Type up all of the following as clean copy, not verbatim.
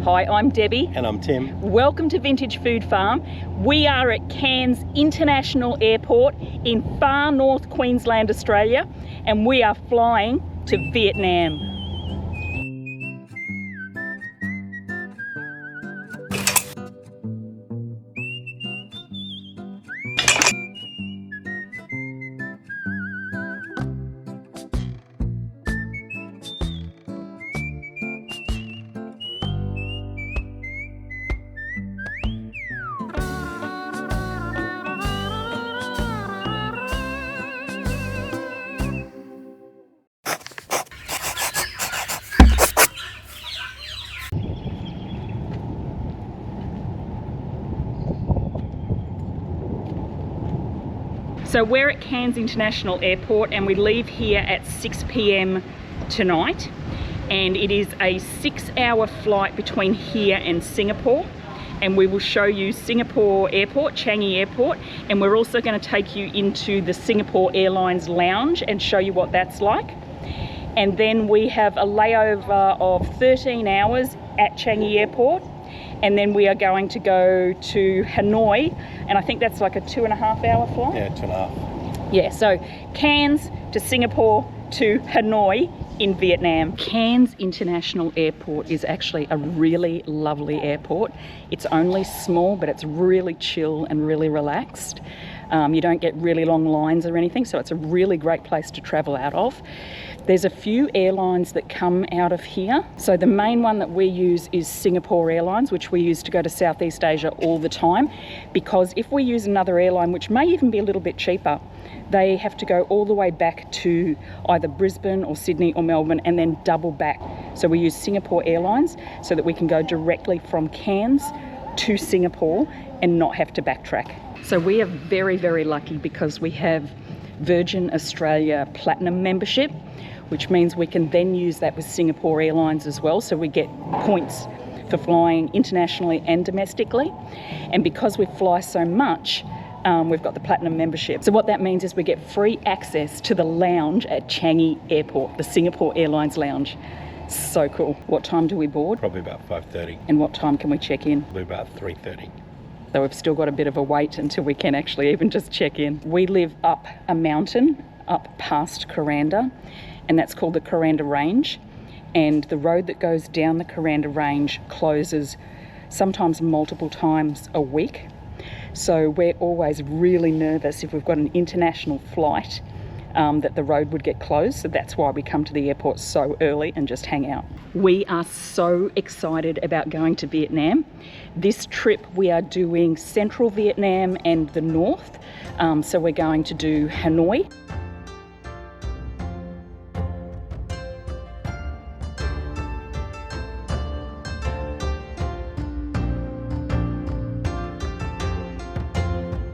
Hi, I'm Debbie. And I'm Tim. Welcome to Vintage Food Farm. We are at Cairns International Airport in far North Queensland, Australia, and we are flying to Vietnam. So we're at Cairns International Airport and we leave here at 6 p.m. tonight, and it is a 6-hour flight between here and Singapore, and we will show you Singapore Airport, Changi Airport, and we're also going to take you into the Singapore Airlines Lounge and show you what that's like. And then we have a layover of 13 hours at Changi Airport, and then we are going to go to Hanoi, and I think that's like a 2.5-hour flight. Yeah, 2.5. Yeah, so Cairns to Singapore to Hanoi in Vietnam. Cairns International Airport is actually a really lovely airport. It's only small, but it's really chill and really relaxed. You don't get really long lines or anything, so it's a really great place to travel out of. There's a few airlines that come out of here. So the main one that we use is Singapore Airlines, which we use to go to Southeast Asia all the time, because if we use another airline, which may even be a little bit cheaper, they have to go all the way back to either Brisbane or Sydney or Melbourne and then double back. So we use Singapore Airlines so that we can go directly from Cairns to Singapore and not have to backtrack. So we are very, very lucky because we have Virgin Australia Platinum membership, which means we can then use that with Singapore Airlines as well. So we get points for flying internationally and domestically. And because we fly so much, we've got the Platinum membership. So what that means is we get free access to the lounge at Changi Airport, the Singapore Airlines Lounge. So cool. What time do we board? Probably about 5:30. And what time can we check in? Probably about 3:30. So we've still got a bit of a wait until we can actually even just check in. We live up a mountain, up past Kuranda, and that's called the Kuranda Range. And the road that goes down the Kuranda Range closes sometimes multiple times a week. So we're always really nervous if we've got an international flight that the road would get closed. So that's why we come to the airport so early and just hang out. We are so excited about going to Vietnam. This trip we are doing central Vietnam and the north. So we're going to do Hanoi.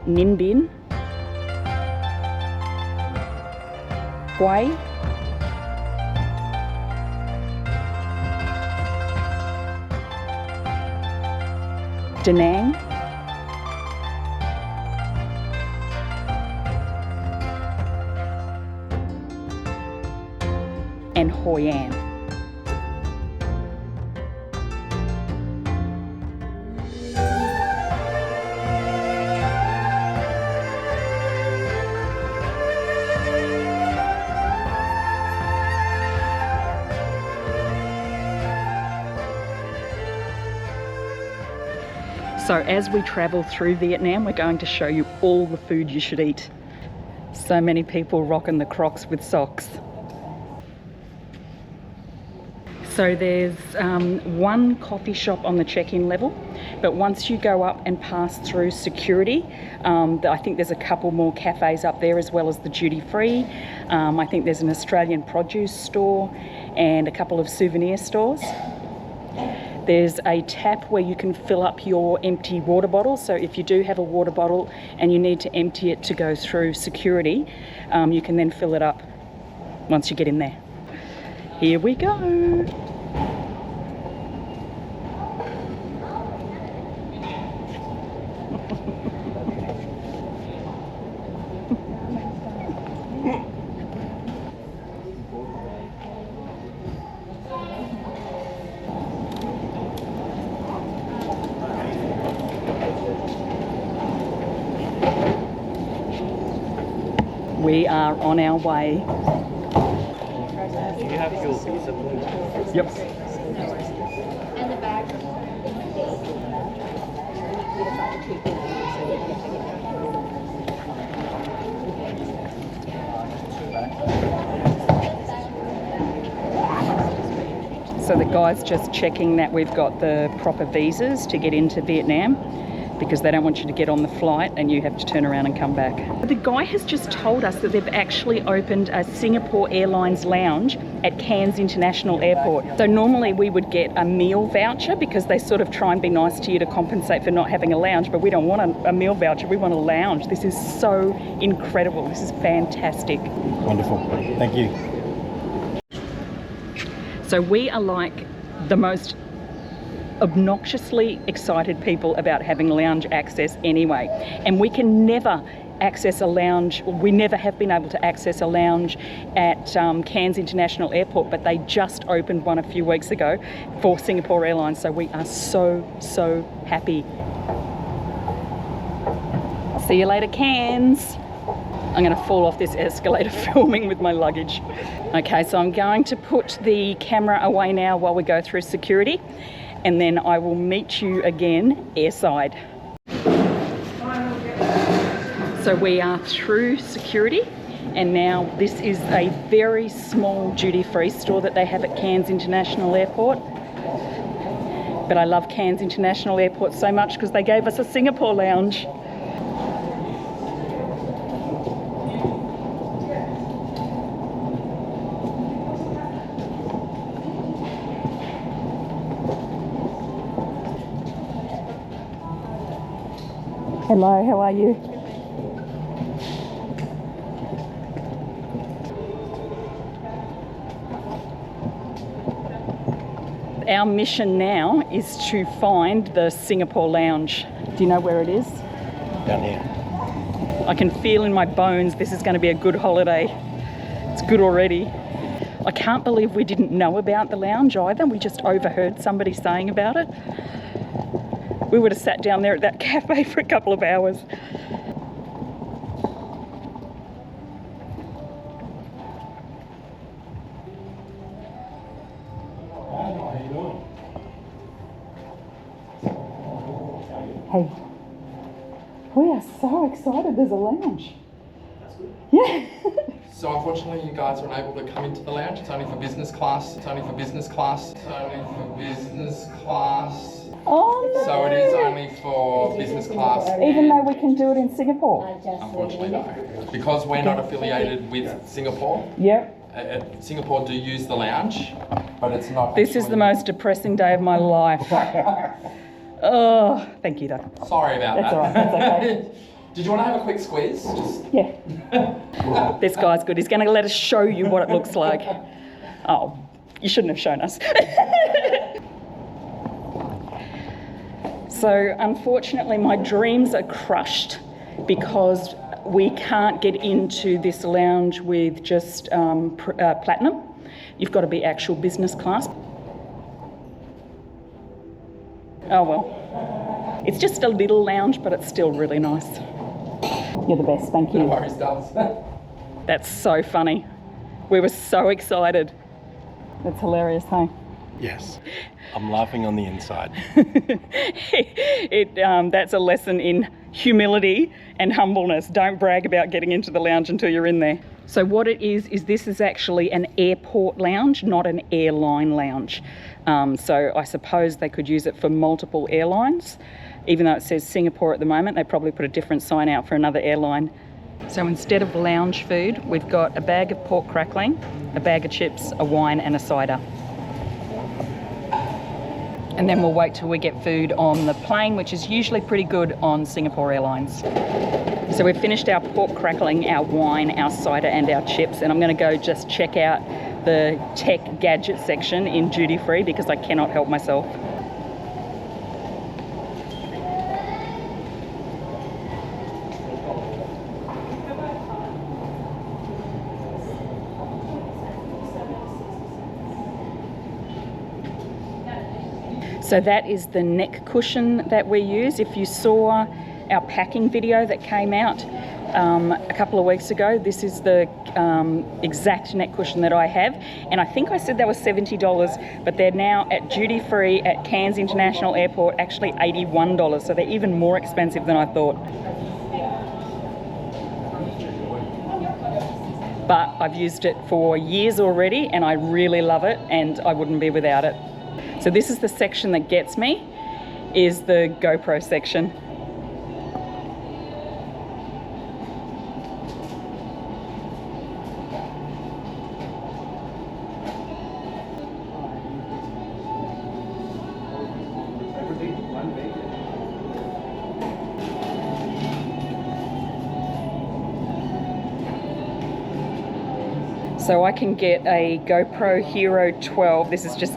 Ninh Binh, Hue, Da Nang, and Hoi An. So as we travel through Vietnam, we're going to show you all the food you should eat. So many people rocking the Crocs with socks. So there's one coffee shop on the check-in level, but once you go up and pass through security, I think there's a couple more cafes up there as well as the duty-free. I think there's an Australian produce store and a couple of souvenir stores. There's a tap where you can fill up your empty water bottle. So if you do have a water bottle and you need to empty it to go through security, you can then fill it up once you get in there. Here we go. We are on our way. Do you have your visa, please? Yep. And the bag. So the guy's just checking that we've got the proper visas to get into Vietnam, because they don't want you to get on the flight and you have to turn around and come back. The guy has just told us that they've actually opened a Singapore Airlines Lounge at Cairns International Airport. So normally we would get a meal voucher because they sort of try and be nice to you to compensate for not having a lounge, but we don't want a meal voucher, we want a lounge. This is so incredible. This is fantastic. Wonderful. Thank you. So we are like the most obnoxiously excited people about having lounge access anyway, and we can never access a lounge. We never have been able to access a lounge at Cairns International Airport, but they just opened one a few weeks ago for Singapore Airlines, so we are so happy. See you later, Cairns. I'm going to fall off this escalator filming with my luggage. Okay, so I'm going to put the camera away now while we go through security, and then I will meet you again airside. So we are through security, and now this is a very small duty-free store that they have at Cairns International Airport. But I love Cairns International Airport so much because they gave us a Singapore lounge. Hello, how are you? Our mission now is to find the Singapore Lounge. Do you know where it is? Down here. I can feel in my bones this is going to be a good holiday. It's good already. I can't believe we didn't know about the lounge either. We just overheard somebody saying about it. We would have sat down there at that cafe for a couple of hours. Hey, we are so excited there's a lounge. That's good. Yeah. So unfortunately you guys are unable to come into the lounge. It's only for business class. It's only for business class. It's only for business class. Oh no. So it is only for business class. Even though we can do it in Singapore. Unfortunately no. Because we're not affiliated with Singapore. Yep. Singapore do use the lounge, but it's not. This is the most depressing day of my life. Oh, thank you though. Sorry about That's that. all right, that's okay. Did you want to have a quick squeeze? Just... Yeah. This guy's good. He's going to let us show you what it looks like. Oh, you shouldn't have shown us. So unfortunately my dreams are crushed because we can't get into this lounge with just platinum. You've got to be actual business class. Oh well. It's just a little lounge, but it's still really nice. You're the best, thank you. No worries, darling. That's so funny. We were so excited. That's hilarious, hey? Yes. I'm laughing on the inside. That's a lesson in humility and humbleness. Don't brag about getting into the lounge until you're in there. So what it is this is actually an airport lounge, not an airline lounge. So I suppose they could use it for multiple airlines. Even though it says Singapore at the moment, they probably put a different sign out for another airline. So instead of lounge food, we've got a bag of pork crackling, a bag of chips, a wine and a cider. And then we'll wait till we get food on the plane, which is usually pretty good on Singapore Airlines. So we've finished our pork crackling, our wine, our cider and our chips, and I'm going to go just check out the tech gadget section in duty free because I cannot help myself. So that is the neck cushion that we use. If you saw our packing video that came out a couple of weeks ago. This is the exact neck cushion that I have, and I think I said that was $70, but they're now at duty free at Cairns International Airport actually $81, so they're even more expensive than I thought. But I've used it for years already and I really love it, and I wouldn't be without it. So this is the section that gets me, is the GoPro section. So I can get a GoPro Hero 12. This is just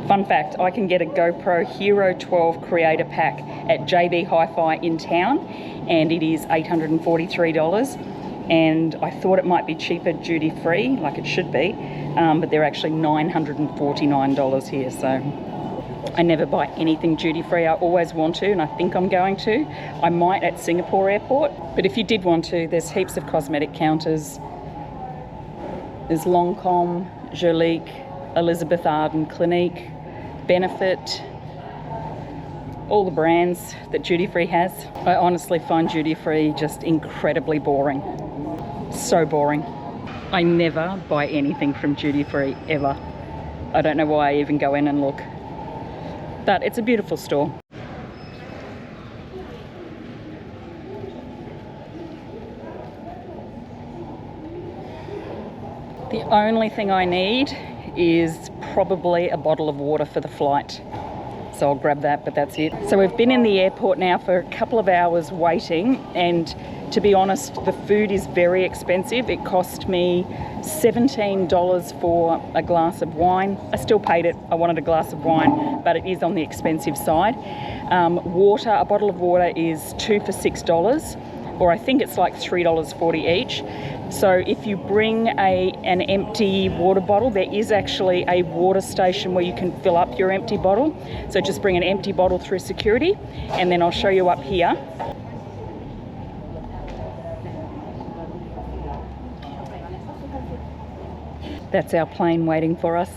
fun fact. I can get a GoPro Hero 12 creator pack at JB Hi-Fi in town, and it is $843. And I thought it might be cheaper duty free, like it should be, but they're actually $949 here. So I never buy anything duty free. I always want to, and I think I'm going to. I might at Singapore Airport, but if you did want to, there's heaps of cosmetic counters. There's Lancome, Jolique, Elizabeth Arden Clinique, Benefit, all the brands that duty free has. I honestly find duty free just incredibly boring. So boring. I never buy anything from duty free ever. I don't know why I even go in and look. But it's a beautiful store. The only thing I need is probably a bottle of water for the flight. So I'll grab that, but that's it. So we've been in the airport now for a couple of hours waiting, and to be honest, the food is very expensive. It cost me $17 for a glass of wine. I still paid it. I wanted a glass of wine, but it is on the expensive side. Water, a bottle of water is 2 for $6, or I think it's like $3.40 each. So if you bring an empty water bottle, there is actually a water station where you can fill up your empty bottle. So just bring an empty bottle through security, and then I'll show you up here. That's our plane waiting for us.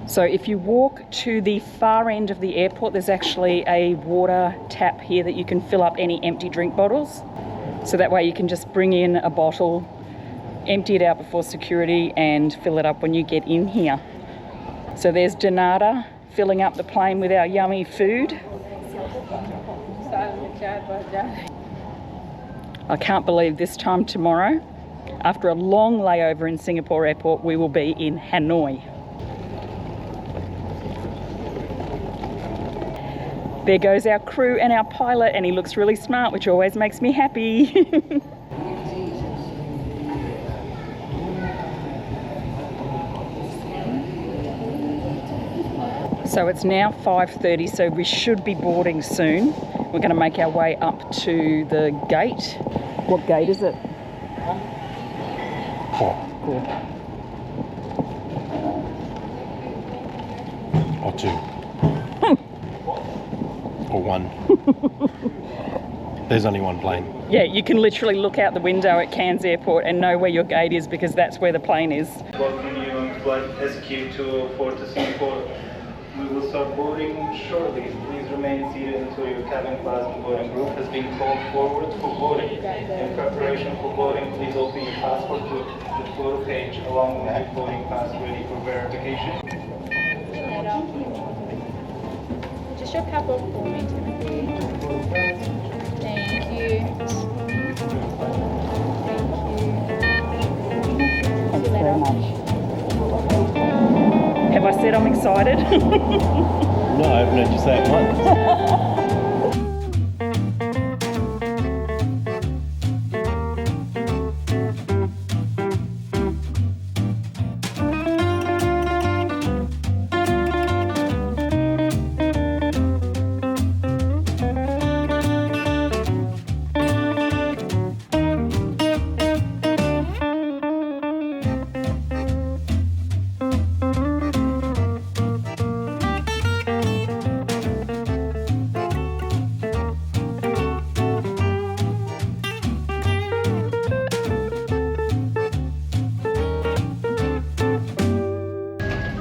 So if you walk to the far end of the airport, there's actually a water tap here that you can fill up any empty drink bottles. So that way you can just bring in a bottle, empty it out before security, and fill it up when you get in here. So there's Donata filling up the plane with our yummy food. I can't believe this time tomorrow, after a long layover in Singapore Airport, we will be in Hanoi. There goes our crew and our pilot, and he looks really smart, which always makes me happy. So it's now 5:30, so we should be boarding soon. We're going to make our way up to the gate. What gate is it? 4. 4. Or 2. Or 1. There's only one plane. Yeah, you can literally look out the window at Cairns Airport and know where your gate is, because that's where the plane is. Welcome you on flight SQ204 to Singapore. We will start boarding shortly. Please remain seated until your cabin class and boarding group has been called forward for boarding. In preparation for boarding, please open your passport to the photo page along with your boarding pass ready for verification. Just your passport for me, Timothy. Thank you. Thank you very much. Have I said I'm excited? No, I haven't heard you say it once.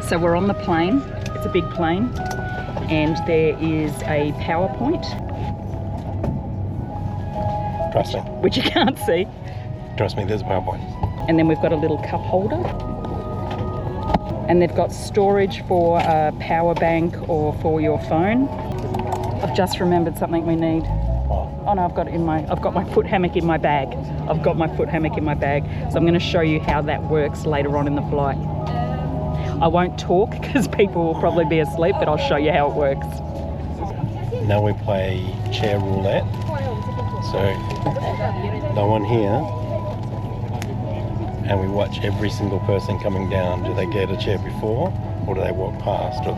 So we're on the plane. It's a big plane, and there is a PowerPoint, Trust me. which you can't see. Trust me, there's a PowerPoint. And then we've got a little cup holder. And they've got storage for a power bank or for your phone. I've just remembered something we need. Oh no, I've got my foot hammock in my bag. I've got my foot hammock in my bag. So I'm going to show you how that works later on in the flight. I won't talk because people will probably be asleep, but I'll show you how it works. Now we play chair roulette. So no one here, and we watch every single person coming down. Do they get a chair before, or do they walk past, or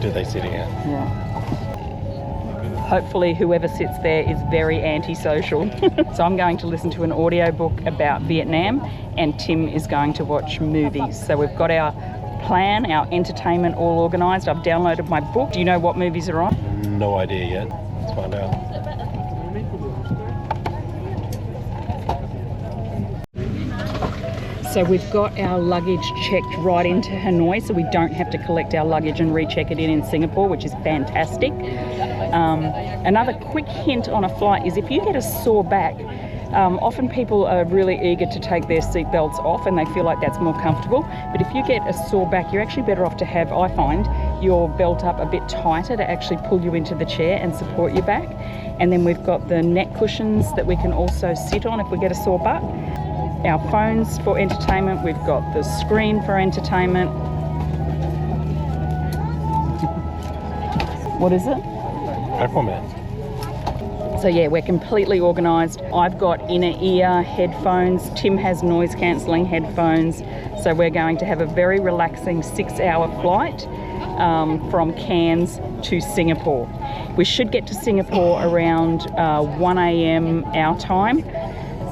do they sit here? Yeah. Hopefully whoever sits there is very antisocial. So I'm going to listen to an audiobook about Vietnam, and Tim is going to watch movies. So we've got our plan, our entertainment all organised. I've downloaded my book. Do you know what movies are on? No idea yet. Let's find out. So we've got our luggage checked right into Hanoi, so we don't have to collect our luggage and recheck it in Singapore, which is fantastic. Another quick hint on a flight is if you get a sore back, often people are really eager to take their seatbelts off and they feel like that's more comfortable. But if you get a sore back, you're actually better off to have, I find, your belt up a bit tighter to actually pull you into the chair and support your back. And then we've got the neck cushions that we can also sit on if we get a sore butt. Our phones for entertainment, we've got the screen for entertainment. What is it? Aquaman. So yeah, we're completely organised. I've got inner ear headphones. Tim has noise cancelling headphones. So we're going to have a very relaxing 6-hour flight from Cairns to Singapore. We should get to Singapore around 1 a.m. our time,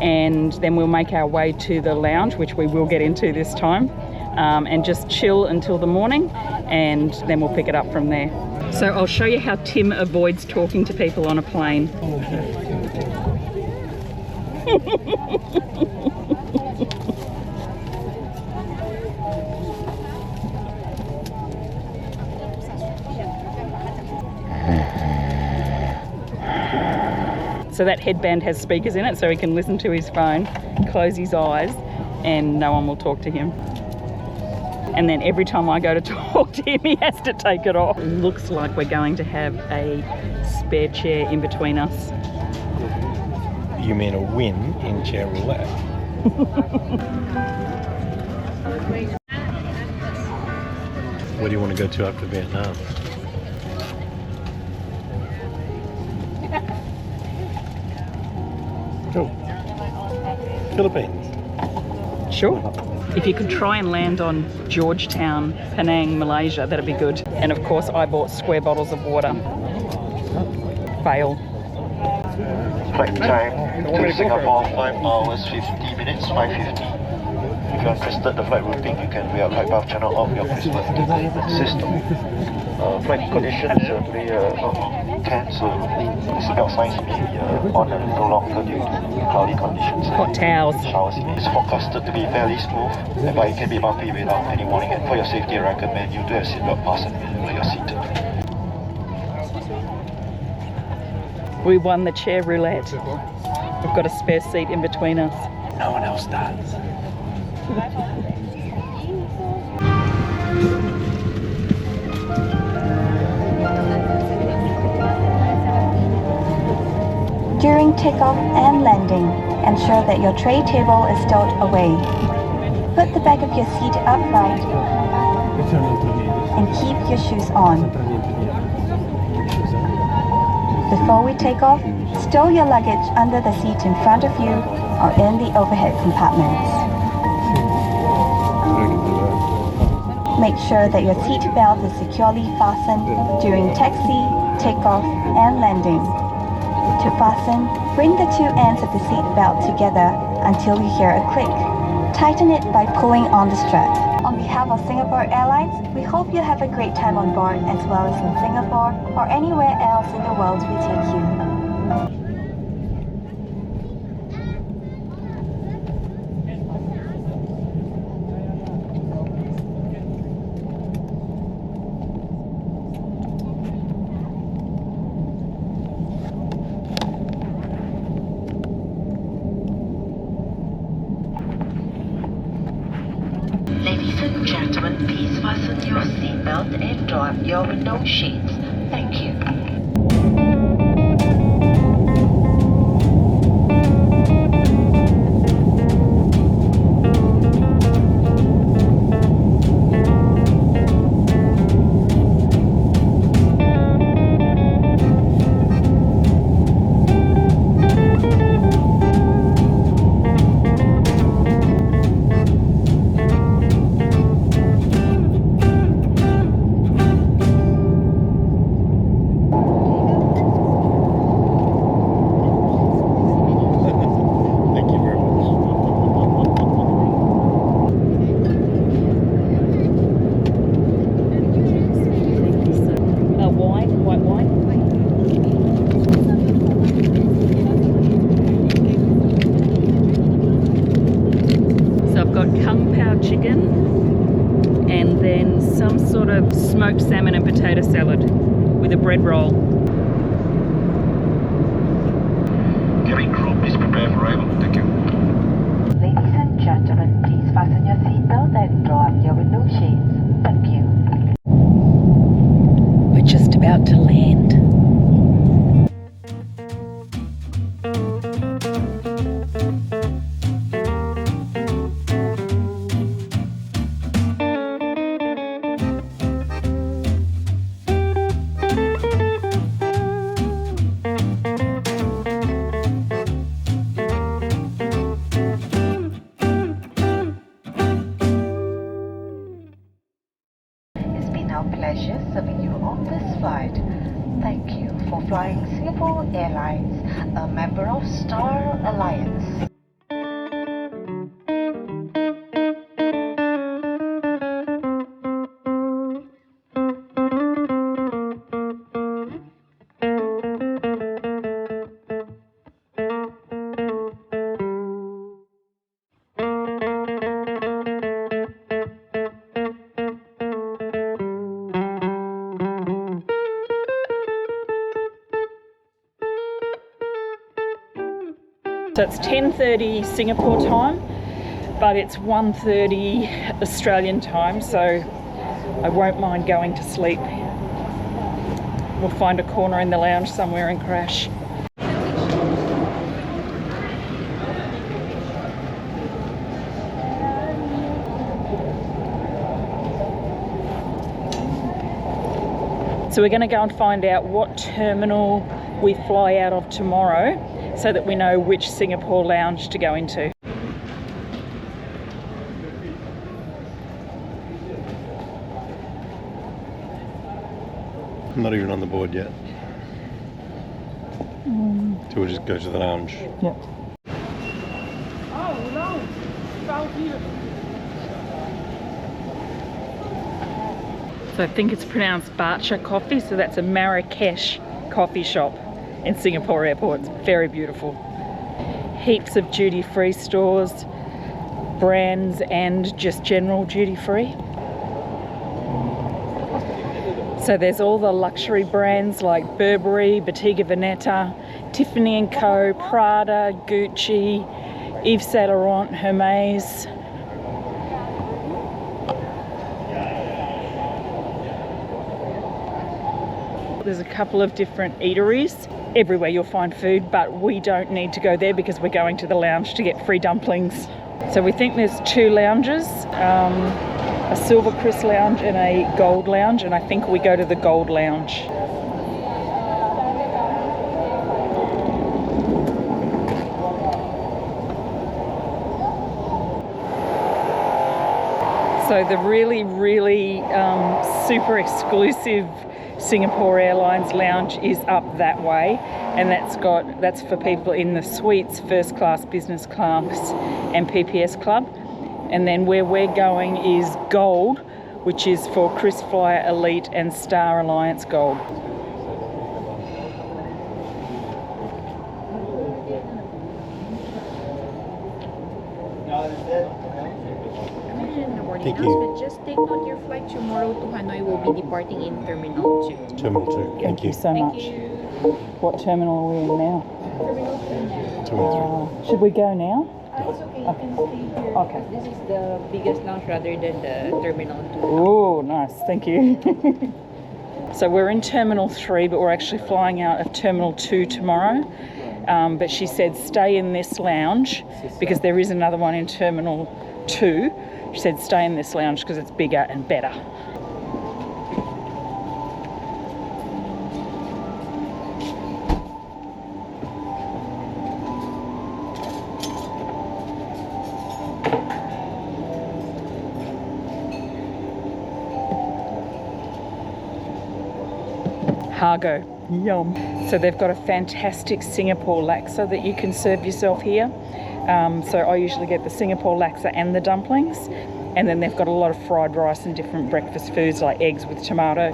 and then we'll make our way to the lounge, which we will get into this time, and just chill until the morning, and then we'll pick it up from there. So I'll show you how Tim avoids talking to people on a plane. So that headband has speakers in it, so he can listen to his phone, close his eyes, and no one will talk to him. And then every time I go to talk to him, he has to take it off. It looks like we're going to have a spare chair in between us. You mean a win in chair roulette? Where do you want to go to after Vietnam? Cool. Philippines. Sure. If you could try and land on Georgetown, Penang, Malaysia, that'd be good. And of course, I bought square bottles of water. Fail. Flight time to Singapore, 5 hours 50 minutes, 5:50. If you're interested the flight routing, you can via flight path channel off your KrisFlyer entertainment system. Flight conditions today Cairns, seatbelt signs may be on a little longer due to cloudy conditions. Hot towels. Showers. It's forecasted to be fairly smooth, but it can be bumpy without any warning. And for your safety, I recommend you to have seatbelt fastened whenever you're seated. We won the chair roulette. We've got a spare seat in between us. No one else does. During takeoff and landing, ensure that your tray table is stowed away. Put the back of your seat upright and keep your shoes on. Before we take off, stow your luggage under the seat in front of you or in the overhead compartments. Make sure that your seat belt is securely fastened during taxi, takeoff, and landing. To fasten, bring the two ends of the seat belt together until you hear a click. Tighten it by pulling on the strap. On behalf of Singapore Airlines, we hope you have a great time on board as well as in Singapore or anywhere else in the world we take you. and gentlemen, please fasten your seatbelt and draw up your window shades. Thank you. Thank you very much. Wine, white wine. So I've got kung pao chicken and then some sort of smoked salmon and potato salad with a bread roll. Cabin crew, please prepare for arrival. Thank you. Ladies and gentlemen, please fasten your seatbelt and draw up your window shades. Thank you. We're just about to land. It's been our pleasure serving you on this flight. Thank you for flying Singapore Airlines, a member of Star Alliance. So it's 10:30 Singapore time, but it's 1:30 Australian time, so I won't mind going to sleep. We'll find a corner in the lounge somewhere and crash. So we're going to go and find out what terminal we fly out of tomorrow so that we know which Singapore lounge to go into. I'm not even on the board yet. So we'll just go to the lounge. Yep. So I think it's pronounced Bacha coffee, so that's a Marrakesh coffee shop in Singapore Airport. It's very beautiful. Heaps of duty-free stores, brands and just general duty-free. So there's all the luxury brands like Burberry, Bottega Veneta, Tiffany & Co, Prada, Gucci, Yves Saint Laurent, Hermes. There's a couple of different eateries. Everywhere you'll find food, but we don't need to go there because we're going to the lounge to get free dumplings. So we think there's two lounges, a Silver Chris Lounge and a Gold Lounge, and I think we go to the Gold Lounge. So the really super exclusive Singapore Airlines Lounge is up that way, and that's for people in the suites, first class, business class and PPS club. And then where we're going is Gold, which is for KrisFlyer Elite and Star Alliance Gold. Thank you. Just take note your flight tomorrow to Hanoi will be departing in Terminal 2. Terminal 2. Thank you so much. What terminal are we in now? Terminal 3. Should we go now? It's okay, you can stay here. Okay. This is the biggest lounge rather than the Terminal 2. Oh, nice. Thank you. So we're in Terminal 3, but we're actually flying out of Terminal 2 tomorrow. But she said stay in this lounge because there is another one in Terminal 2. She said stay in this lounge because it's bigger and better. Hargo, yum. So they've got a fantastic Singapore laksa that you can serve yourself here. So I usually get the Singapore laksa and the dumplings. And then they've got a lot of fried rice and different breakfast foods like eggs with tomato.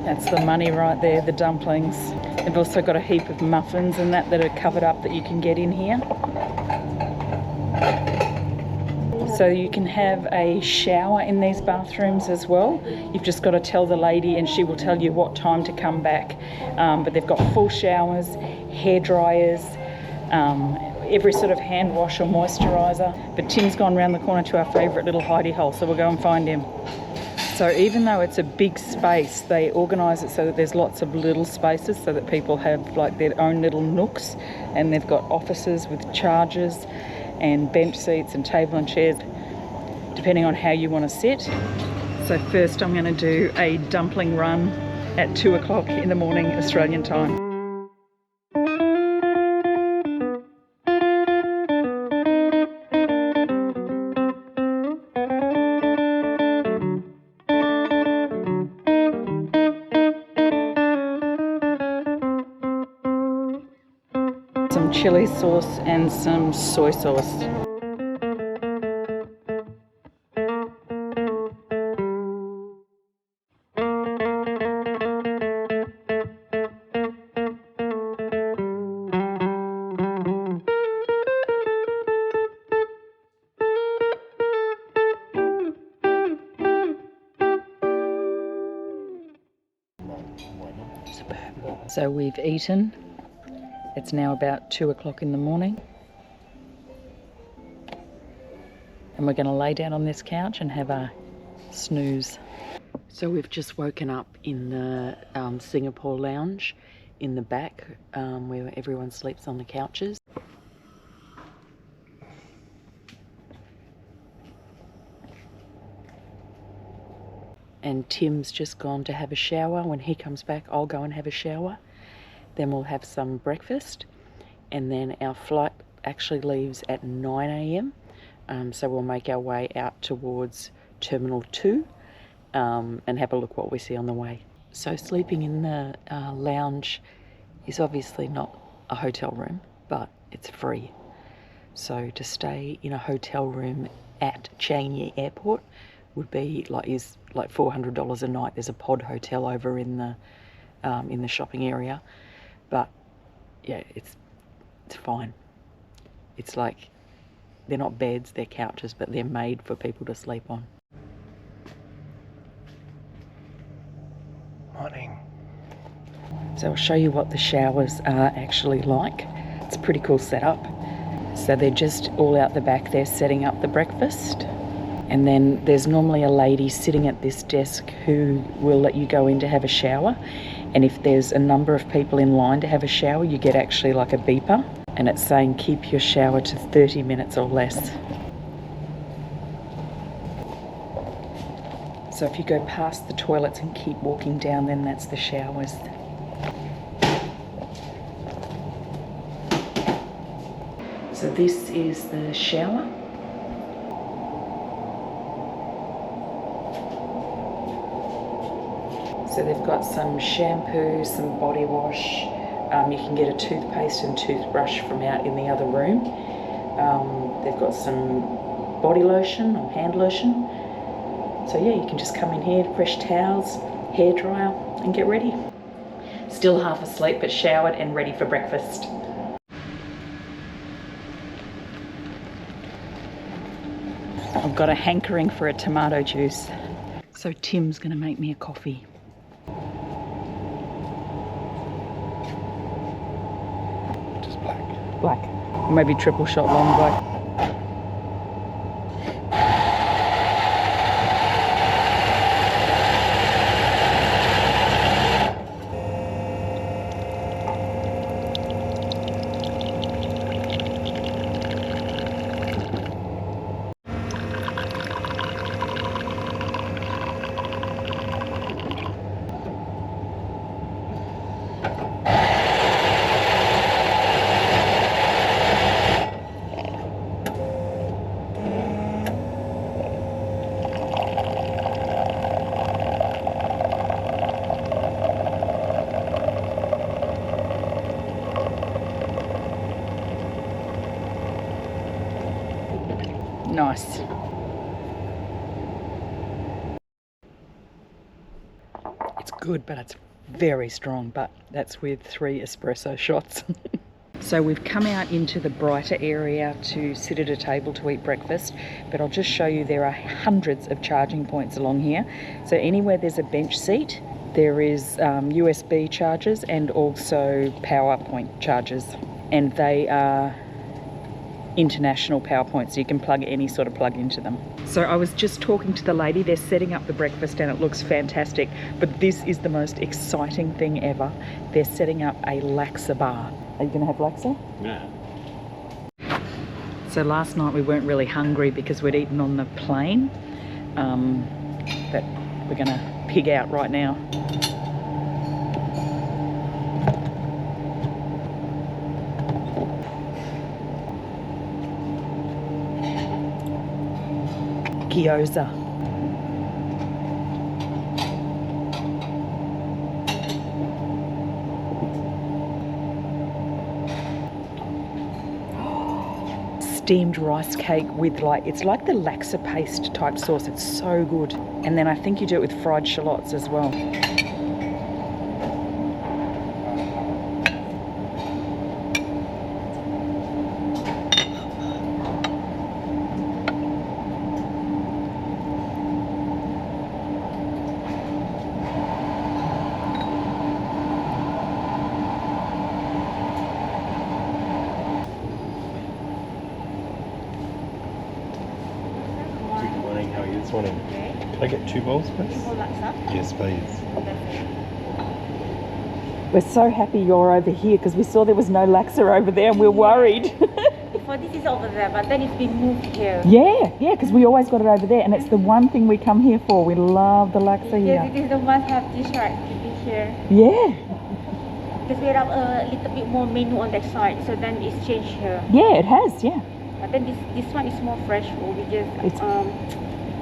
That's the money right there, the dumplings. They've also got a heap of muffins and that are covered up that you can get in here. So you can have a shower in these bathrooms as well. You've just got to tell the lady and she will tell you what time to come back. But they've got full showers, hair dryers, every sort of hand wash or moisturiser. But Tim's gone round the corner to our favourite little hidey hole, so we'll go and find him. So even though it's a big space, they organise it so that there's lots of little spaces so that people have like their own little nooks, and they've got offices with chargers and bench seats and table and chairs, depending on how you want to sit. So first I'm going to do a dumpling run at 2 o'clock in the morning Australian time. Some chili sauce and some soy sauce. So we've eaten. It's now about 2 o'clock in the morning. And we're going to lay down on this couch and have a snooze. So we've just woken up in the Singapore Lounge in the back where everyone sleeps on the couches. And Tim's just gone to have a shower. When he comes back, I'll go and have a shower. Then we'll have some breakfast, and then our flight actually leaves at 9 a.m. So we'll make our way out towards Terminal 2 and have a look what we see on the way. So sleeping in the lounge is obviously not a hotel room, but it's free. So to stay in a hotel room at Changi Airport would be like $400 a night. There's a pod hotel over in the shopping area. But yeah, it's fine. It's like, they're not beds, they're couches, but they're made for people to sleep on. Morning. So I'll show you what the showers are actually like. It's a pretty cool setup. So they're just all out the back there setting up the breakfast. And then there's normally a lady sitting at this desk who will let you go in to have a shower. And if there's a number of people in line to have a shower, you get actually like a beeper. And it's saying keep your shower to 30 minutes or less. So if you go past the toilets and keep walking down, then that's the showers. So this is the shower. So they've got some shampoo, some body wash. You can get a toothpaste and toothbrush from out in the other room. They've got some body lotion or hand lotion. So yeah, you can just come in here, fresh towels, hairdryer, and get ready. Still half asleep, but showered and ready for breakfast. I've got a hankering for a tomato juice. So Tim's gonna make me a coffee. Just black. Black. Maybe triple shot long black. Nice. It's good, but it's very strong, but that's with 3 espresso shots. So we've come out into the brighter area to sit at a table to eat breakfast, but I'll just show you there are hundreds of charging points along here. So anywhere there's a bench seat, there is USB chargers and also power point chargers, and they are international power points, so you can plug any sort of plug into them. So I was just talking to the lady, they're setting up the breakfast and it looks fantastic, but this is the most exciting thing ever. They're setting up a laksa bar. Are you going to have laksa? Yeah. So last night we weren't really hungry because we'd eaten on the plane, but we're going to pig out right now. Gyoza. Steamed rice cake with it's like the laksa paste type sauce. It's so good. And then I think you do it with fried shallots as well. How are you this morning? Can I get 2 bowls, please? Yes, please. We're so happy you're over here because we saw there was no laksa over there and we're worried. Before this is over there, but then it's been moved here. Yeah, because we always got it over there and it's the one thing we come here for. We love the laksa Yes, here. it is the must-have dish, right, to be here. Yeah. Because we have a little bit more menu on that side, so then it's changed here. Yeah, it has, yeah. But then this one is more fresh food. We just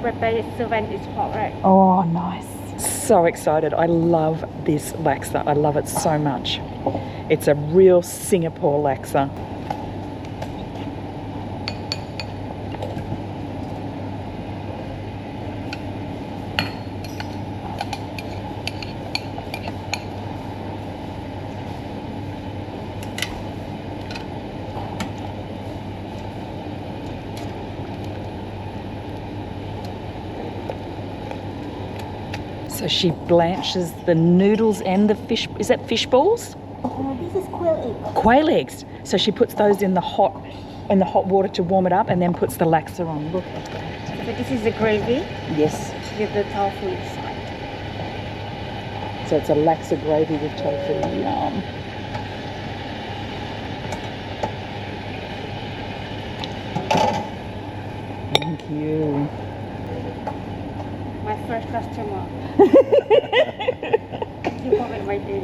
prepare it, serve and it's hot, right? Oh, nice. So excited. I love this laksa. I love it so much. It's a real Singapore laksa. So she blanches the noodles and the fish. Is that fish balls? This is quail egg. Quail eggs. So she puts those in the hot water to warm it up, and then puts the laksa on. Look. So this is the gravy. Yes. With the tofu inside. So it's a laksa gravy with tofu. Yum. Thank you. My first customer. You comment my day.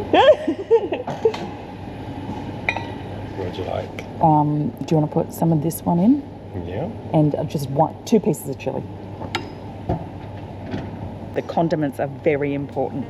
What would you like? Do you want to put some of this one in? Yeah. And just 2 pieces of chili. The condiments are very important.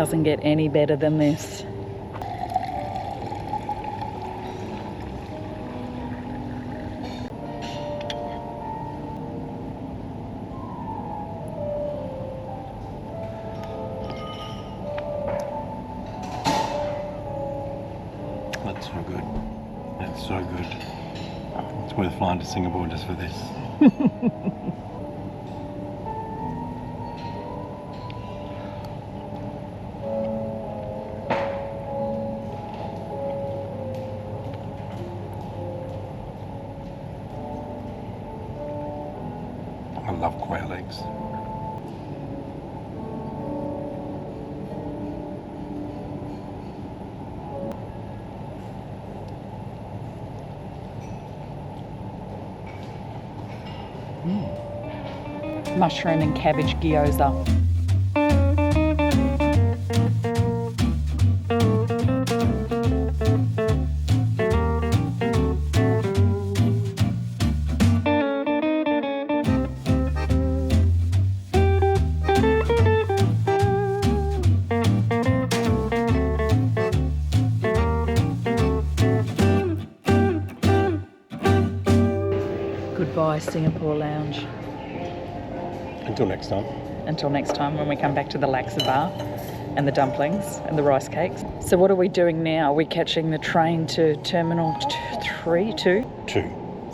doesn't get any better than this. That's so good. That's so good. It's worth flying to Singapore just for this. I love quail eggs. Mushroom and cabbage gyoza. Goodbye, Singapore Lounge. Until next time. Until next time when we come back to the laksa bar and the dumplings and the rice cakes. So what are we doing now? We're catching the train to Terminal 2. Two.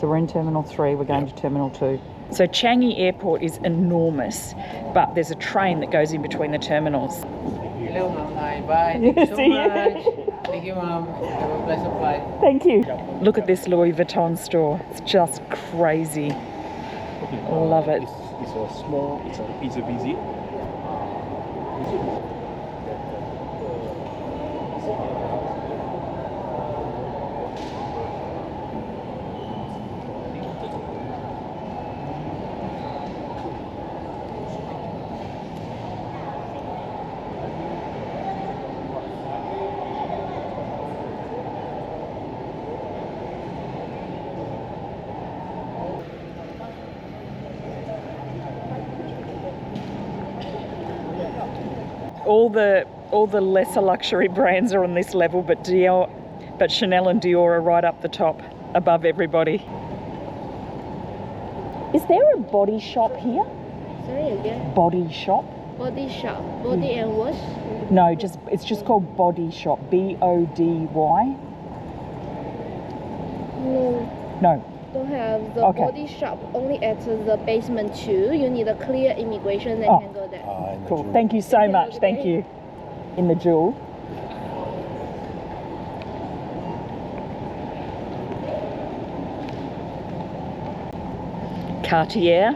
So we're in Terminal 3, we're going to Terminal 2. So Changi Airport is enormous, but there's a train that goes in between the terminals. Hello, Mom. Bye. Thank you so much. Thank you, Mom. Have a pleasant flight. Thank you. Look at this Louis Vuitton store. It's just crazy. Love it. It's a small, it's a visit. All the lesser luxury brands are on this level, but Chanel and Dior are right up the top, above everybody. Is there a body shop here? Sorry again. Body shop? Body shop. Body and wash? No, it's just called Body Shop. B-O-D-Y? No. Don't have the Okay. body shop only at the basement 2. You need a clear immigration, then you can go there. Cool. Thank you so much. Thank you. In the Jewel. Cartier.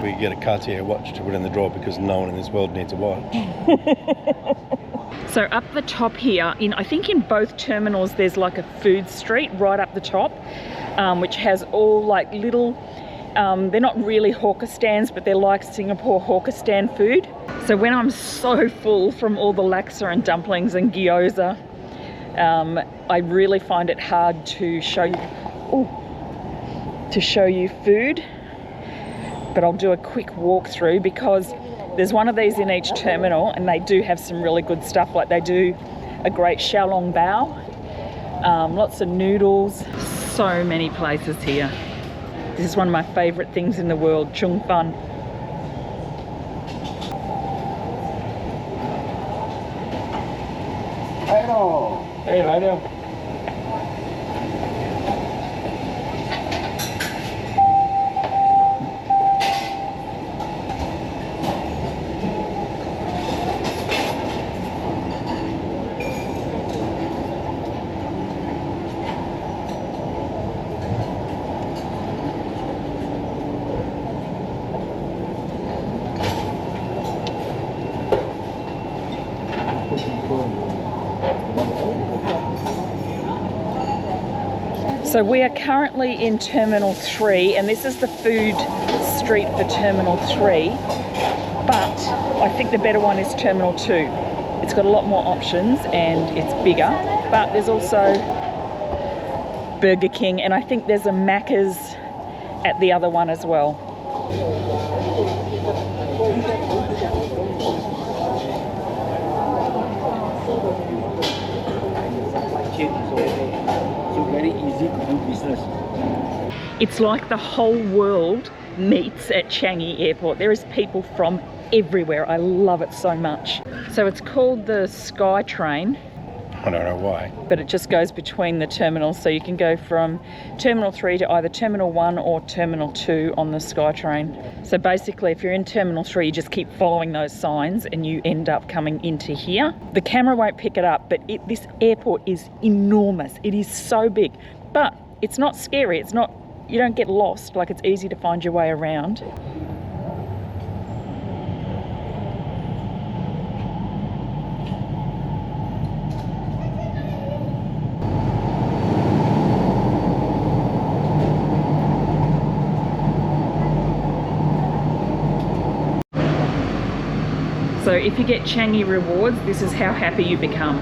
We get a Cartier watch to put in the drawer because no one in this world needs a watch. So up the top here, I think in both terminals there's like a food street right up the top, which has all like little, they're not really hawker stands, but they're like Singapore hawker stand food. So when I'm so full from all the laksa and dumplings and gyoza, I really find it hard to show you food. But I'll do a quick walkthrough because there's one of these in each terminal and they do have some really good stuff. Like they do a great xiaolong bao, lots of noodles, so many places here. This is one of my favourite things in the world, chung fan. Hey, radio. So we are currently in Terminal 3 and this is the food street for Terminal 3, but I think the better one is Terminal 2. It's got a lot more options and it's bigger, but there's also Burger King and I think there's a Macca's at the other one as well. chain is over there. So very easy to do business. It's like the whole world meets at Changi Airport. There is people from everywhere. I love it so much. So it's called the Sky Train. I don't know why. But it just goes between the terminals, so you can go from Terminal 3 to either Terminal 1 or Terminal 2 on the SkyTrain. So basically, if you're in Terminal 3, you just keep following those signs and you end up coming into here. The camera won't pick it up, but this airport is enormous. It is so big, but it's not scary. It's not, you don't get lost, like it's easy to find your way around. So if you get Changi rewards, this is how happy you become.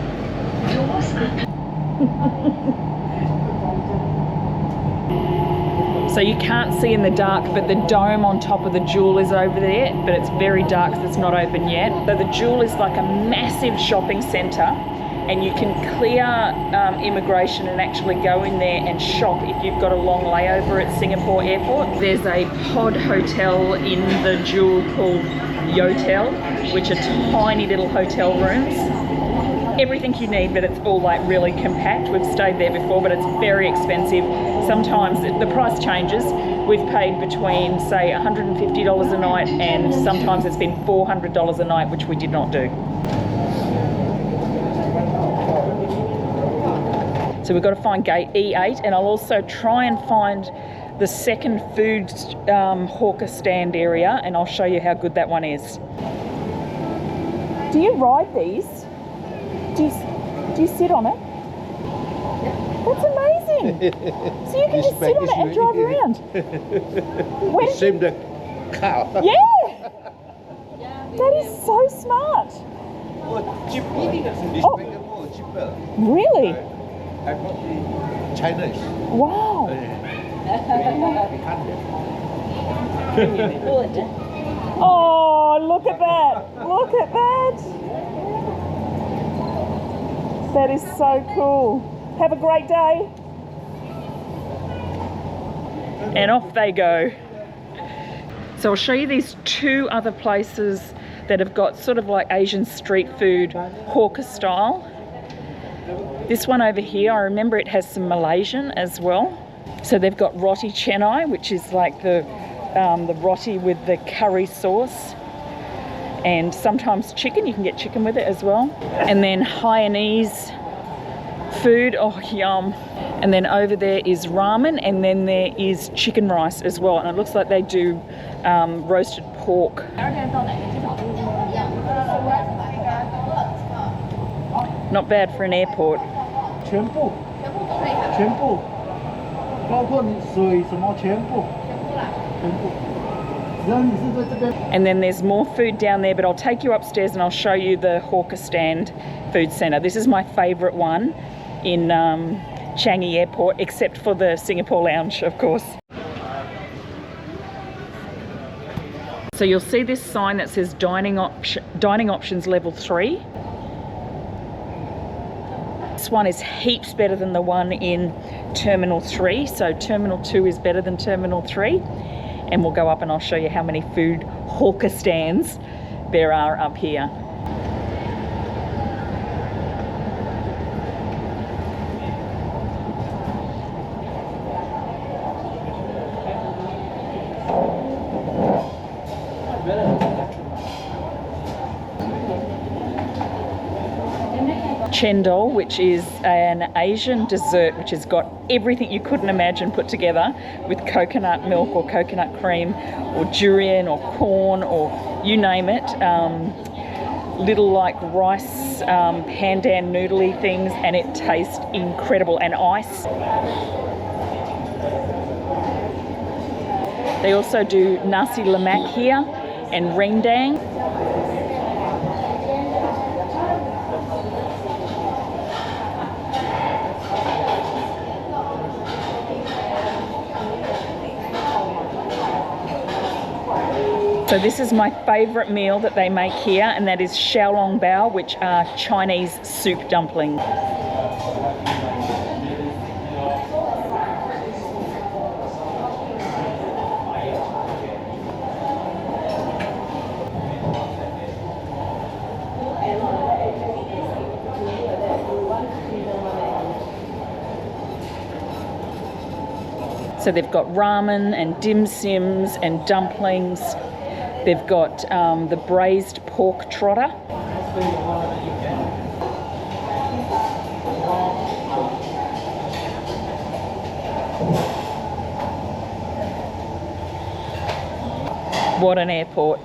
So you can't see in the dark, but the dome on top of the Jewel is over there, but it's very dark because it's not open yet. So the Jewel is like a massive shopping centre, and you can clear immigration and actually go in there and shop if you've got a long layover at Singapore Airport. There's a pod hotel in the Jewel called Yotel, which are tiny little hotel rooms. Everything you need, but it's all like really compact. We've stayed there before, but it's very expensive. Sometimes the price changes. We've paid between, say, $150 a night, and sometimes it's been $400 a night, which we did not do. So we've got to find gate E8, and I'll also try and find the second food hawker stand area, and I'll show you how good that one is. Do you ride these? Do you sit on it? That's amazing. So you can just sit on it and drive around. Same the car. Yeah. That is so smart. Oh, cheaper. Really? I bought in China. Wow. Oh, look at that. Look at that. That is so cool. Have a great day. And off they go. So I'll show you these two other places that have got sort of like Asian street food, hawker style. This one over here, I remember it has some Malaysian as well. So they've got roti chennai, which is like the roti with the curry sauce. And sometimes chicken, you can get chicken with it as well. And then Hainanese food, oh yum. And then over there is ramen, and then there is chicken rice as well. And it looks like they do roasted pork. Not bad for an airport. 全部，包括你水什么全部，全部。 And then there's more food down there, but I'll take you upstairs and I'll show you the hawker stand food centre. This is my favourite one in Changi Airport, except for the Singapore Lounge, of course. So you'll see this sign that says dining options level 3. This one is heaps better than the one in Terminal 3. So Terminal 2 is better than Terminal 3. And we'll go up and I'll show you how many food hawker stands there are up here. Chendol, which is an Asian dessert which has got everything you couldn't imagine put together, with coconut milk or coconut cream or durian or corn or you name it. Little like rice pandan noodly things, and it tastes incredible. And ice. They also do nasi lemak here and rendang. So this is my favourite meal that they make here, and that is xiaolongbao, which are Chinese soup dumplings. So they've got ramen and dim sims and dumplings. They've got the braised pork trotter. What an airport.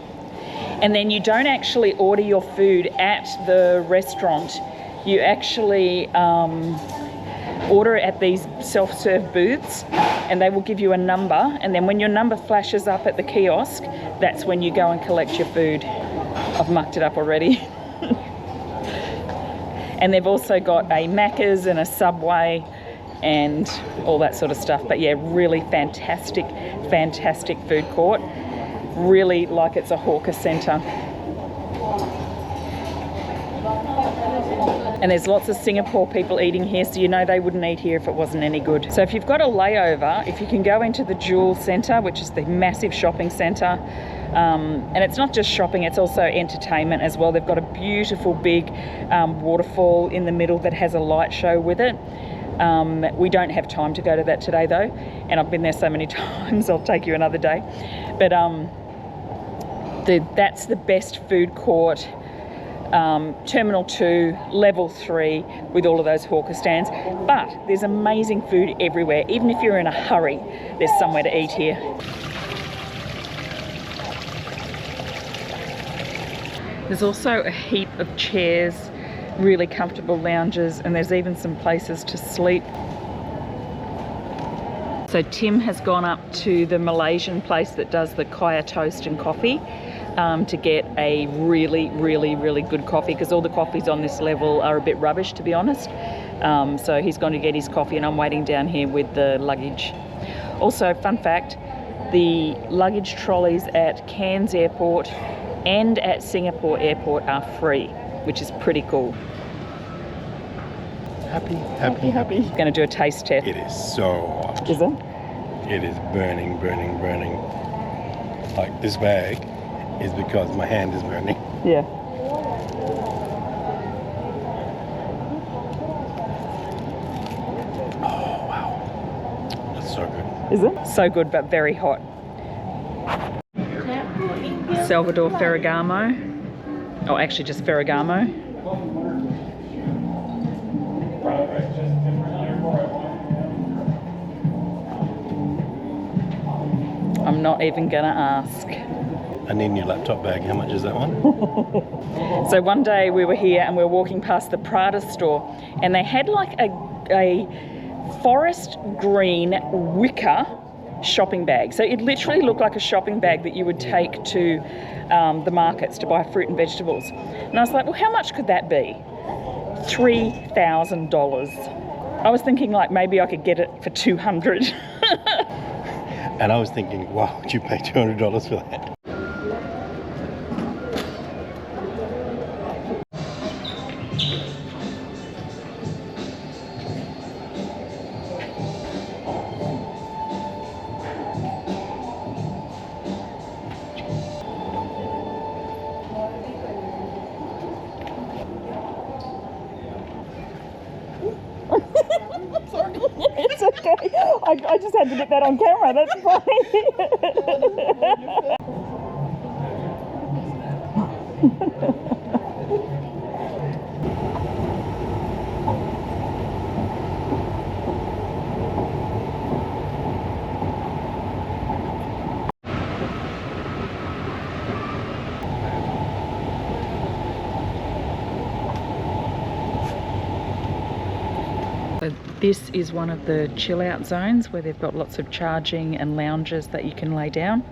And then you don't actually order your food at the restaurant. You actually order at these self-serve booths, and they will give you a number, and then when your number flashes up at the kiosk, that's when you go and collect your food. I've mucked it up already. And they've also got a Macca's and a Subway and all that sort of stuff. But yeah, really fantastic, fantastic food court. Really like it's a hawker centre. And there's lots of Singapore people eating here, so you know they wouldn't eat here if it wasn't any good. So if you've got a layover, if you can go into the Jewel Centre, which is the massive shopping centre, and it's not just shopping, it's also entertainment as well. They've got a beautiful big waterfall in the middle that has a light show with it. We don't have time to go to that today though, and I've been there so many times, I'll take you another day. But that's the best food court. Terminal 2, level 3, with all of those hawker stands. But there's amazing food everywhere. Even if you're in a hurry, there's somewhere to eat here. There's also a heap of chairs, really comfortable lounges, and there's even some places to sleep. So Tim has gone up to the Malaysian place that does the kaya toast and coffee to get a really, really, really good coffee, because all the coffees on this level are a bit rubbish, to be honest. So he's going to get his coffee, and I'm waiting down here with the luggage. Also, fun fact, the luggage trolleys at Cairns Airport and at Singapore Airport are free, which is pretty cool. Happy, happy, happy. Going to do a taste test. It is so hot. Is it? It is burning, burning, burning. Like this bag is because my hand is burning. Yeah. Oh, wow. That's so good. Is it? So good, but very hot. Salvador Ferragamo. Oh, actually just Ferragamo. I'm not even gonna ask. I need a new laptop bag. How much is that one? So one day we were here and we were walking past the Prada store, and they had like a forest green wicker shopping bag. So it literally looked like a shopping bag that you would take to the markets to buy fruit and vegetables. And I was like, well, how much could that be? $3,000. I was thinking like maybe I could get it for $200. And I was thinking, wow, would you pay $200 for that? It's okay. I just had to get that on camera. That's funny. So this is one of the chill out zones where they've got lots of charging and lounges that you can lay down.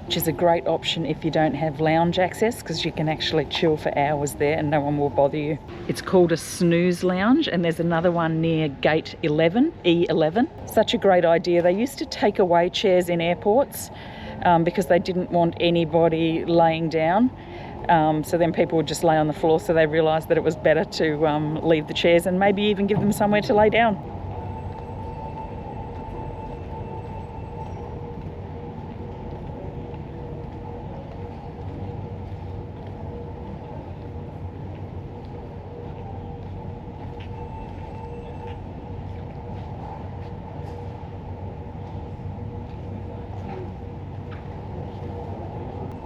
Which is a great option if you don't have lounge access, because you can actually chill for hours there and no one will bother you. It's called a snooze lounge, and there's another one near gate 11, E11. Such a great idea. They used to take away chairs in airports because they didn't want anybody laying down. So then people would just lay on the floor, so they realised that it was better to leave the chairs and maybe even give them somewhere to lay down.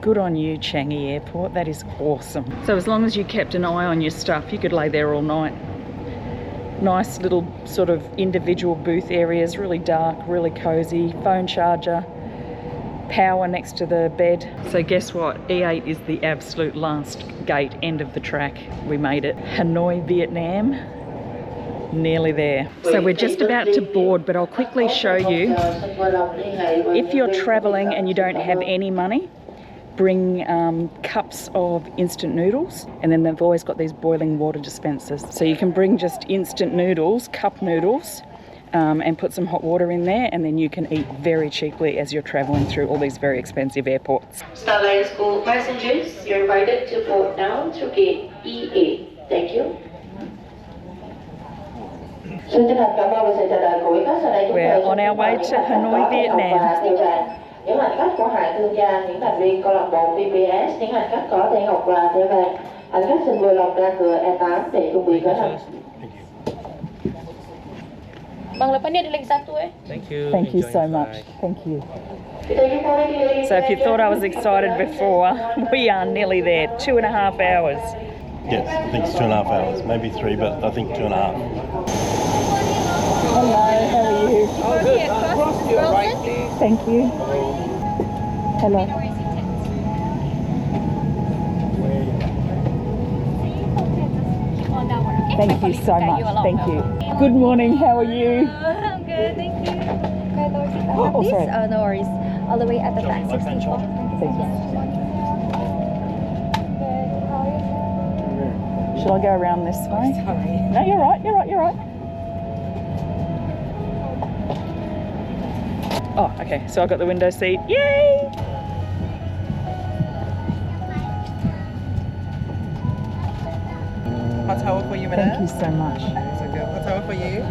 Good on you, Changi Airport. That is awesome. So as long as you kept an eye on your stuff, you could lay there all night. Nice little sort of individual booth areas, really dark, really cozy, phone charger, power next to the bed. So guess what? E8 is the absolute last gate, end of the track. We made it. Hanoi, Vietnam. Nearly there. So we're just about to board, but I'll quickly show you. If you're traveling and you don't have any money, bring cups of instant noodles, and then they've always got these boiling water dispensers. So you can bring just instant noodles, cup noodles, and put some hot water in there, and then you can eat very cheaply as you're traveling through all these very expensive airports. Starline School passengers, you're invited to board now through gate E8. Thank you. We're on our way to Hanoi, Vietnam. Những hành khách của hãng thương gia, những thành viên câu lạc bộ PPS, những hành khách có thể học là theo đây. Hành khách xin vui lòng ra cửa E8 để chuẩn bị khởi hành. Bang, lepas ni ada lagi satu Thank you. Thank you so much. Thank you. So if you thought I was excited before, we are nearly there. 2.5 hours. Yes, I think it's 2.5 hours, maybe 3, but I think 2.5. Hello, how are you? Oh, good. Cross to your right, please. Thank you. Hello. Thank you so much. Thank you. Good morning. How are you? I'm good, thank you. Can I lower seat Oh, please? sorry. Oh, no worries. All the way at the back, 64. Thank you. Shall I go around this way? Sorry. No, you're right. You're right. You're right. Oh, okay. So I got the window seat. Yay! Hot towel for you, madam. Thank you so much. It's okay. Hot towel for you.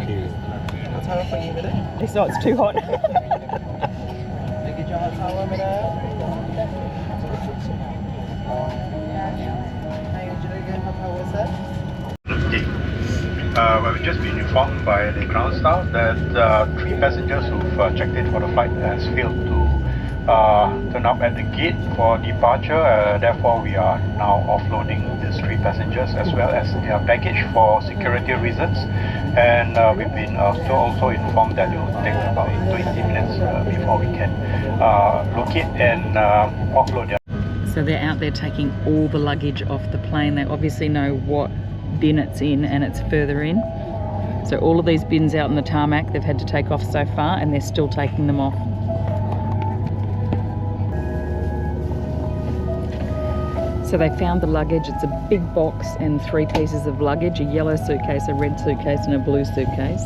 Hot towel for you, madam. It's not. It's too hot. Can I get your hot towel, madam? Hi, would you like a hot towel, sir? We've just been informed by the ground staff that 3 passengers who've checked in for the flight has failed to turn up at the gate for departure. Therefore, we are now offloading these 3 passengers as well as their baggage for security reasons. And we've been also informed that it will take about 20 minutes before we can locate and offload them. So they're out there taking all the luggage off the plane. They obviously know what bin it's in, and it's further in. So all of these bins out on the tarmac they've had to take off so far, and they're still taking them off. So they found the luggage. It's a big box and 3 pieces of luggage, a yellow suitcase, a red suitcase and a blue suitcase.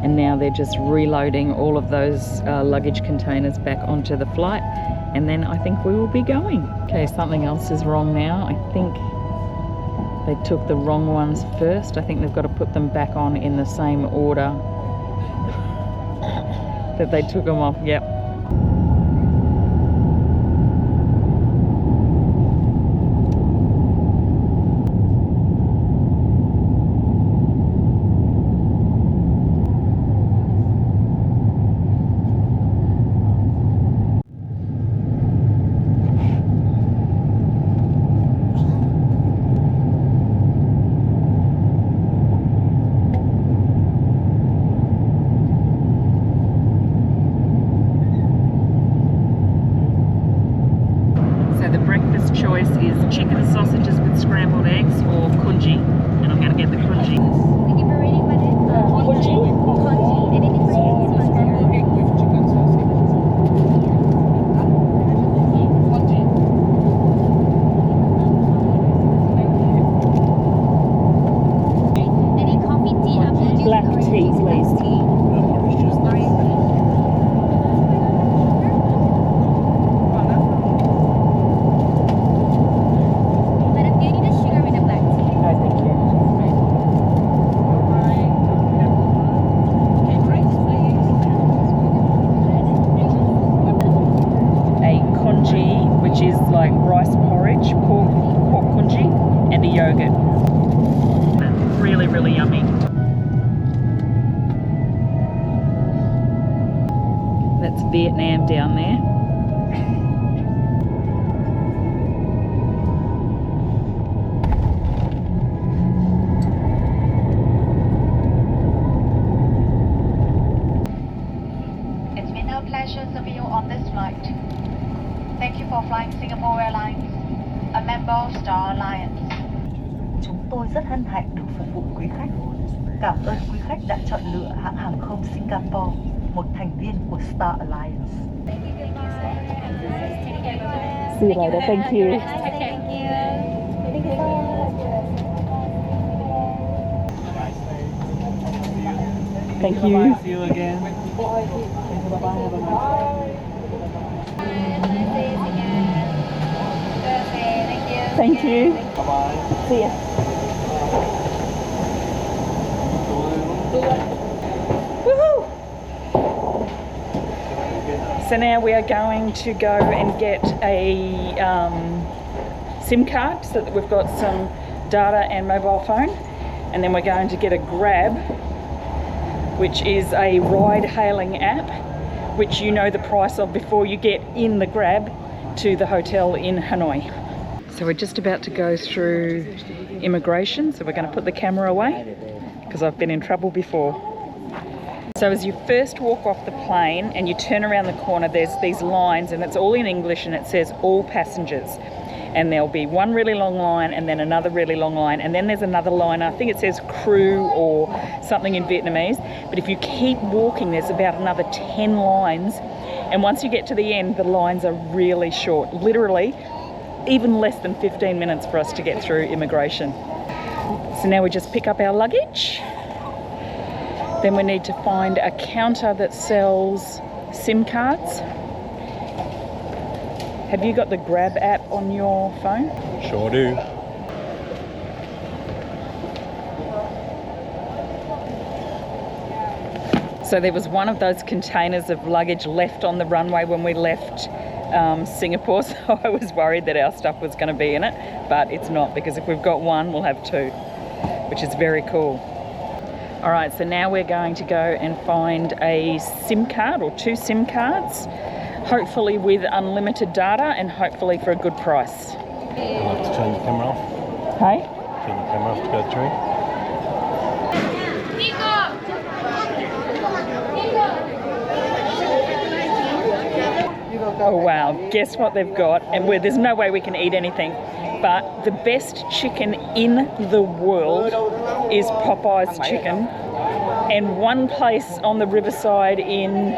And now they're just reloading all of those luggage containers back onto the flight, and then I think we will be going. Okay, something else is wrong now. I think they took the wrong ones first. I think they've got to put them back on in the same order that they took them off. Yep. Choice is chicken sausages with scrambled eggs or congee, and I'm going to get the congee. Thank you for reading my name. Congee. Congee. Anything for you? Scrambled egg with chicken sausage. Congee. Any coffee, tea, apple juice? Black tea, please. Which is like rice porridge, pork congee, and a yogurt. Really, really yummy. That's Vietnam down there. Alliance. Chúng tôi rất hân hạnh được phục vụ quý khách. Cảm ơn quý khách đã chọn lựa hãng hàng không Singapore, một thành viên của Star Alliance. See you later. Thank you. Thank you. See you again. Thank you. Bye-bye. See ya. Woohoo! So now we are going to go and get a SIM card so that we've got some data and mobile phone, and then we're going to get a Grab, which is a ride-hailing app, which you know the price of before you get in the Grab to the hotel in Hanoi. So we're just about to go through immigration, so we're going to put the camera away because I've been in trouble before. So as you first walk off the plane and you turn around the corner, there's these lines, and it's all in English, and it says all passengers. And there'll be one really long line and then another really long line, and then there's another line, I think it says crew or something in Vietnamese. But if you keep walking, there's about another 10 lines, and once you get to the end, the lines are really short, literally even less than 15 minutes for us to get through immigration. So now we just pick up our luggage, then we need to find a counter that sells SIM cards. Have you got the Grab app on your phone? Sure do. So there was one of those containers of luggage left on the runway when we left Singapore, so I was worried that our stuff was going to be in it, but it's not, because if we've got one, we'll have two, which is very cool. All right, so now we're going to go and find a SIM card or 2 SIM cards, hopefully with unlimited data and hopefully for a good price. I'll have to turn the camera off. Hey? Turn the camera off to go through. Oh wow, guess what they've got? And there's no way we can eat anything, but the best chicken in the world is Popeye's chicken. And one place on the riverside in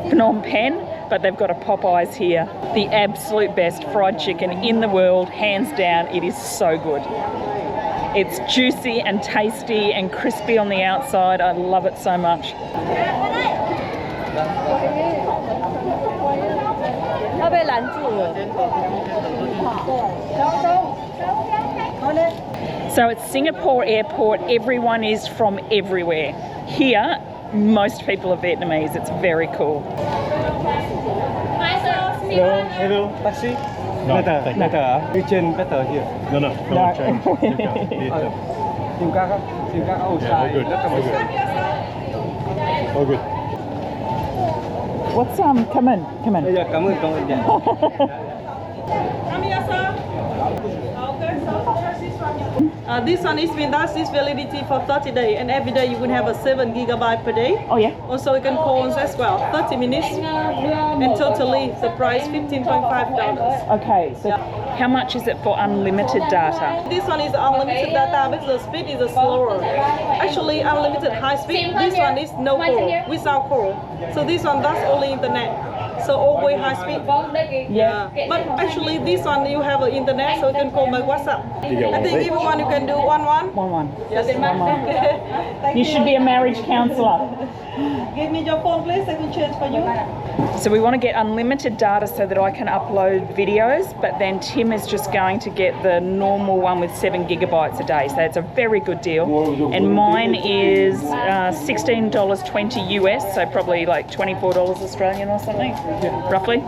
Phnom Penh, but they've got a Popeyes here. The absolute best fried chicken in the world, hands down. It is so good. It's juicy and tasty and crispy on the outside. I love it so much. So at Singapore Airport, everyone is from everywhere. Here, most people are Vietnamese. It's very cool. Hello, taxi? No, better. You change better here. No, change. SIM card, outside. All good. What's come in? Yeah, come in. This one is with us, this validity for 30 days, and every day you will have a 7 GB per day. Oh yeah. Also you can call us as well, 30 minutes, and totally the price $15.5. Okay, so how much is it for unlimited data? This one is unlimited data, but the speed is slower. Actually unlimited high speed, this one is no call, without call. So this one does only internet. So always high speed. Yeah. But actually this one you have an internet, so you can call my WhatsApp. I think if you want you can do 1-1. 1-1. Yes, 1-1. You should be a marriage counsellor. Give me your phone please, I can change for you. So we want to get unlimited data so that I can upload videos, but then Tim is just going to get the normal one with 7 GB a day. So it's a very good deal. And mine is $16.20 US, so probably like $24 Australian or something, roughly.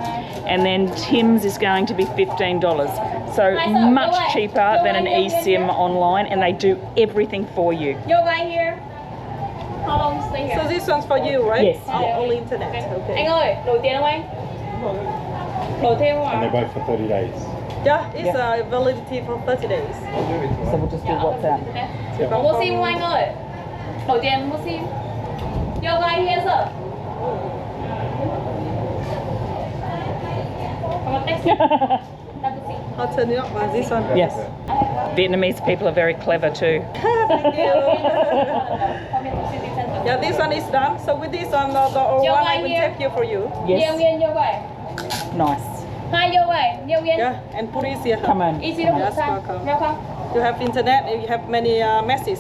And then Tim's is going to be $15. So much cheaper than an eSIM online, and they do everything for you. You're right here. How long stay here? So this one's for you, right? Yes. Only internet. Okay. Anh ơi, đổi tiền không anh? Đổi thêm không And ạ? they're both for 30 days. Yeah, it's a validity for 30 days. So we'll just do WhatsApp. Mua sim không anh ơi? Đổi tiền mua sim. You're right here, sir. Come on, taxi. Taxi. I'll turn it up. This one. Yes. Vietnamese people are very clever too. Thank you. Yeah, this one is done. So with this one, the one I will take here for you. Yes. Nice. Yeah, and put it here. Come on. Yes, welcome. You have internet and you have many messages.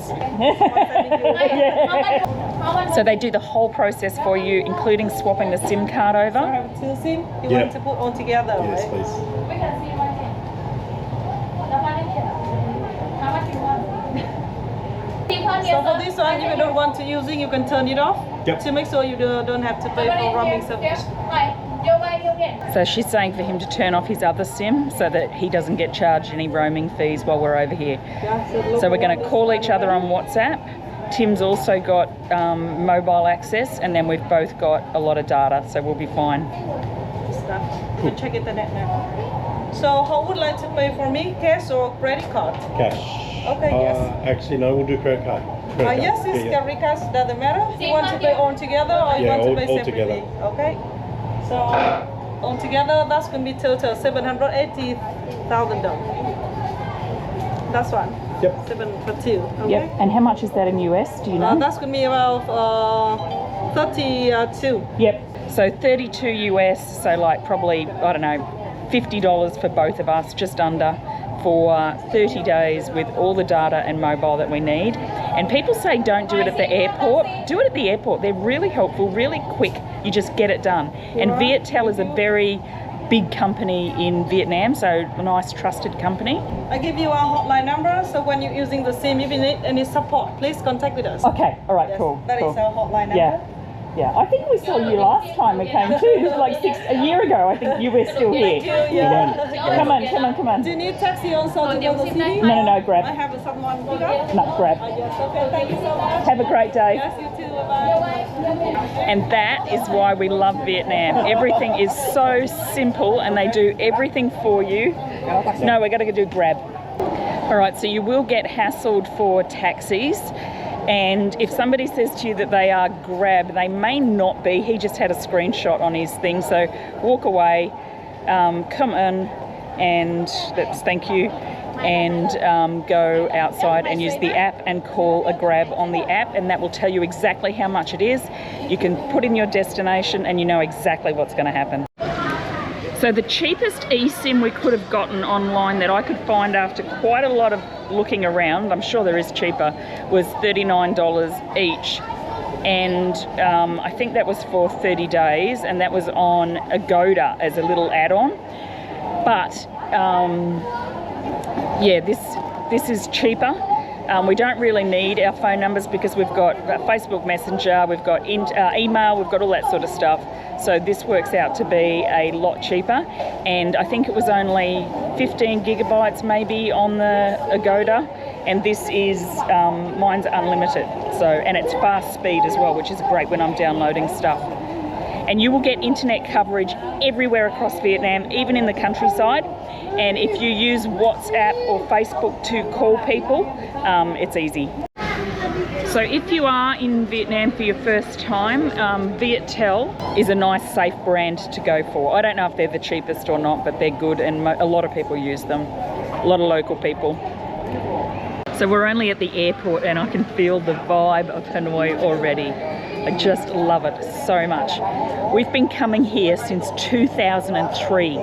So they do the whole process for you, including swapping the SIM card over? So I have 2 SIM. You want to put on together, yes, right? please. So for this one, if you don't want to use it, you can turn it off to make sure you don't have to pay for roaming service. So she's saying for him to turn off his other SIM so that he doesn't get charged any roaming fees while we're over here. So we're going to call each other on WhatsApp. Tim's also got mobile access, and then we've both got a lot of data, so we'll be fine. You can check internet now. So how would you like to pay for me? Cash or credit card? Cash. Okay, yes. Actually, no, we'll do credit card. Yes, it's credit card, doesn't matter. You want to pay all together or you want to pay all separately? together. Okay. So altogether, that's going to be total $780,000. That's one. Yep. 7 for 2. Okay. Yep. And how much is that in US? Do you know? That's going to be about 32. Yep. So 32 US, so like probably, I don't know, $50 for both of us, just under, for 30 days with all the data and mobile that we need. And people say don't do it at the airport. Do it at the airport. They're really helpful, really quick. You just get it done. And Viettel is a very big company in Vietnam, so a nice trusted company. I give you our hotline number, so when you're using the SIM, if you need any support, please contact with us. Okay, all right, cool. That is our hotline number. Yeah. Yeah, I think we saw you last time we came too. It was like a year ago. I think you were still here. Thank you, yeah. Come on, come on, come on. Do you need taxi also to go to the city? No, grab. I have someone pick up? No, grab. Yes, okay, thank you so much. Have a great day. Yes, you too, bye-bye. And that is why we love Vietnam. Everything is so simple and they do everything for you. No, we're going to do Grab. All right, so you will get hassled for taxis. And if somebody says to you that they are Grab, they may not be. He just had a screenshot on his thing. So walk away, come in, and that's thank you, and go outside and use the app and call a Grab on the app, and that will tell you exactly how much it is. You can put in your destination and you know exactly what's going to happen. So the cheapest eSIM we could have gotten online that I could find after quite a lot of looking around, I'm sure there is cheaper, was $39 each. And I think that was for 30 days, and that was on Agoda as a little add-on. But yeah, this is cheaper. We don't really need our phone numbers because we've got Facebook Messenger, we've got email, we've got all that sort of stuff. So this works out to be a lot cheaper. And I think it was only 15 gigabytes maybe on the Agoda. And this is, mine's unlimited. So, and it's fast speed as well, which is great when I'm downloading stuff. And you will get internet coverage everywhere across Vietnam, even in the countryside. And if you use WhatsApp or Facebook to call people, it's easy. So if you are in Vietnam for your first time, Viettel is a nice, safe brand to go for. I don't know if they're the cheapest or not, but they're good and a lot of people use them. A lot of local people. So we're only at the airport and I can feel the vibe of Hanoi already. I just love it so much. We've been coming here since 2003.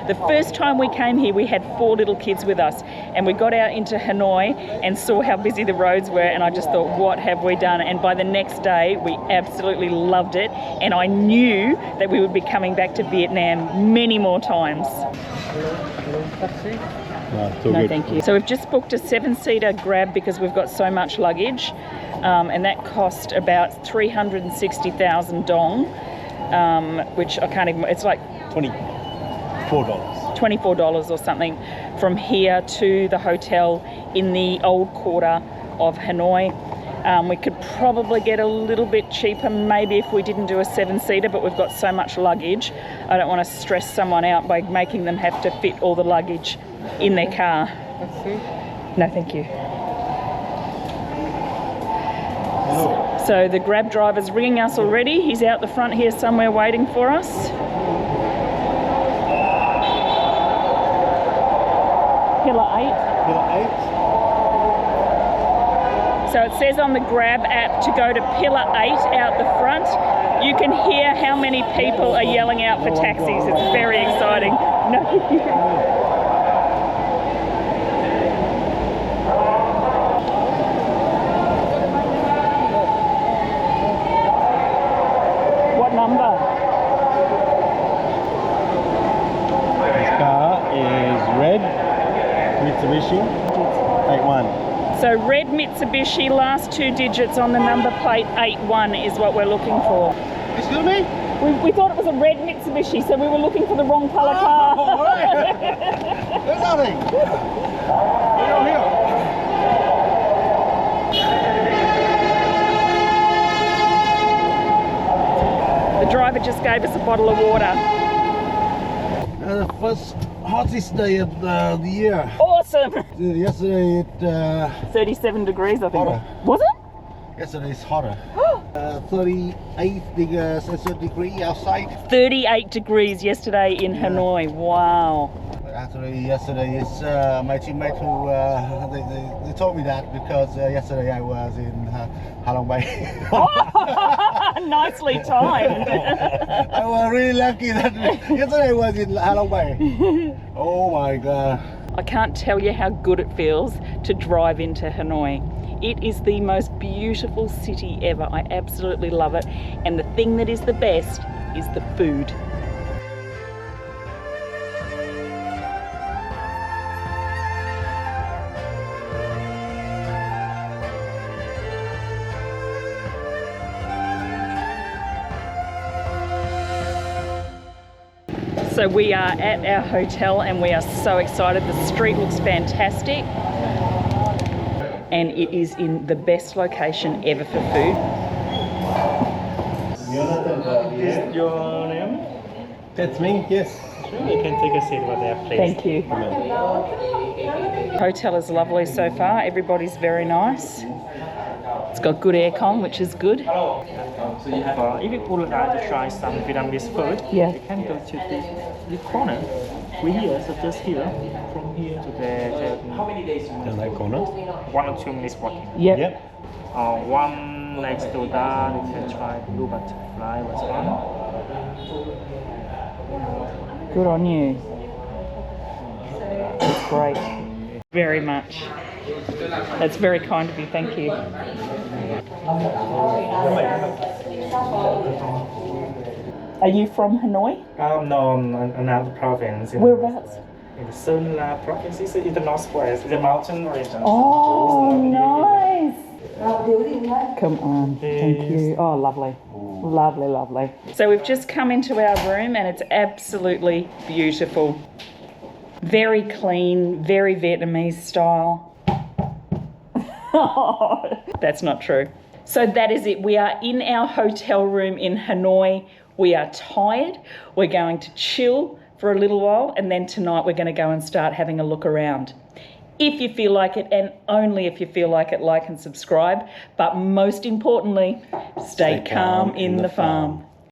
The first time we came here, we had 4 little kids with us, and we got out into Hanoi and saw how busy the roads were, and I just thought, what have we done? And by the next day, we absolutely loved it, and I knew that we would be coming back to Vietnam many more times. No, thank you. So we've just booked a 7-seater Grab because we've got so much luggage, and that cost about 360,000 dong, which I can't even, it's like $24 or something from here to the hotel in the old quarter of Hanoi. We could probably get a little bit cheaper maybe if we didn't do a 7-seater, but we've got so much luggage. I don't want to stress someone out by making them have to fit all the luggage in their car. No, thank you. So the Grab driver's ringing us already. He's out the front here somewhere waiting for us. Pillar 8. Pillar 8. So it says on the Grab app to go to Pillar 8 out the front. You can hear how many people are yelling out for taxis. It's very exciting. No. What number? This car is red Mitsubishi 81. So red Mitsubishi, last 2 digits on the number plate 81 is what we're looking for. Excuse me? We thought it was a red Mitsubishi, so we were looking for the wrong colour car. Oh, right. There's nothing. Here. The driver just gave us a bottle of water. The first hottest day of the year. Awesome! Yesterday it 37 degrees, I think. hotter. Was it? Yesterday it's hotter. 38 degrees outside. 38 degrees yesterday in Hanoi. Wow. But actually, yesterday it's my teammate who they told me that because yesterday I was in Halong Bay. Nicely timed. I was really lucky that yesterday I was in Halong Bay. Oh my God. I can't tell you how good it feels to drive into Hanoi. It is the most beautiful city ever. I absolutely love it. And the thing that is the best is the food. So we are at our hotel and we are so excited. The street looks fantastic. And it is in the best location ever for food. Is your name? That's me, yes. Sure, you can take a seat over there, please. Thank you. Hotel is lovely so far. Everybody's very nice. It's got good aircon, which is good. So you have, if you would like to try some Vietnamese food, yeah, you can go to the corner. We're here, so just here, from here to the how many days? That corner? 1 or 2 minutes walking. Yep. One next to that, you can try blue butterfly restaurant. Good on you. That's great. Very much. That's very kind of you, thank you. Are you from Hanoi? No, another province. Whereabouts? In the Sunla province, it's in the northwest, the mountain region. Oh, nice. Come on, thank you. Oh, lovely. Lovely, lovely. So we've just come into our room and it's absolutely beautiful. Very clean, very Vietnamese style. That's not true. So that is it. We are in our hotel room in Hanoi. We are tired. We're going to chill for a little while and then tonight we're going to go and start having a look around. If you feel like it, and only if you feel like it, like and subscribe. But most importantly, stay calm in the farm.